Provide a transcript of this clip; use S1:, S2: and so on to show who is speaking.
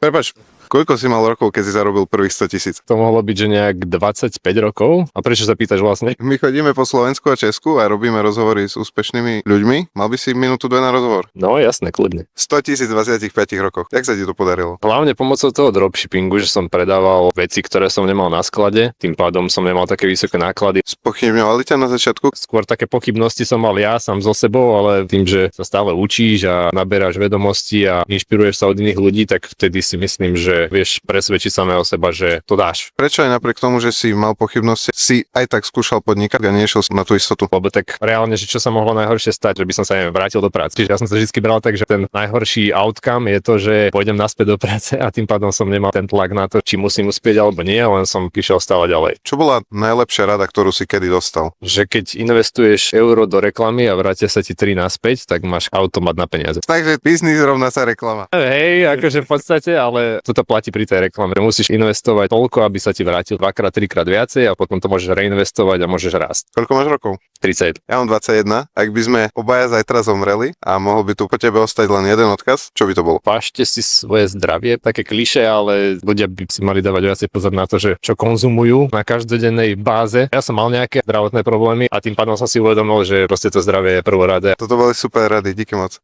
S1: Prepač, koľko si mal rokov, keď si zarobil prvých 100 000?
S2: To mohlo byť, že nejak 25 rokov. A prečo sa pýtaš vlastne?
S1: My chodíme po Slovensku a Česku a robíme rozhovory s úspešnými ľuďmi. Mal by si minútu, dve na rozhovor.
S2: No jasné, kľudne.
S1: 100 000 v 25 rokoch. Jak sa ti to podarilo?
S2: Hlavne pomocou toho dropshippingu, že som predával veci, ktoré som nemal na sklade, tým pádom som nemal také vysoké náklady.
S1: Spochybňovali ťa na začiatku?
S2: Skôr také pochybnosti som mal ja sám so sebou, ale tým, že sa stále učíš a naberáš vedomosti a inšpiruješ sa od iných ľudí, tak vtedy si myslím, že vieš presvedčiť samého seba, že to dáš.
S1: Prečo aj napriek tomu, že si mal pochybnosti, si aj tak skúšal podnikať a nešiel na tú istotu?
S2: Lebo tak reálne, že čo sa mohlo najhoršie stať, že by som sa neviem, vrátil do práce. Čiže ja som sa vždy bral tak, že ten najhorší outcome je to, že pôjdem naspäť do práce a tým pádom som nemal ten tlak na to, či musím uspieť alebo nie, len som išiel stále ďalej.
S1: Čo bola najlepšia rada, ktorú si kedy dostal?
S2: Že keď investuješ euro do reklamy a vrátia sa ti 3 naspäť, tak máš automat na peniaze.
S1: Takže biznis rovná sa reklama.
S2: Hej, akože v podstate, ale toto platí pri tej reklame. Musíš investovať toľko, aby sa ti vrátil 2-krát, 3-krát viacej a potom to môžeš reinvestovať a môžeš rásť.
S1: Koľko máš rokov?
S2: 30.
S1: Ja mám 21. Ak by sme obaja zajtra zomreli a mohol by tu po tebe ostať len jeden odkaz, čo by to bolo?
S2: Vážte si svoje zdravie, také klišé, ale ľudia by si mali dávať viacej pozor na to, že čo konzumujú na každodennej báze. Ja som mal nejaké zdravotné problémy a tým pádom som si uvedomil, že proste to zdravie je prvoradé.
S1: Toto boli super rady, díky moc.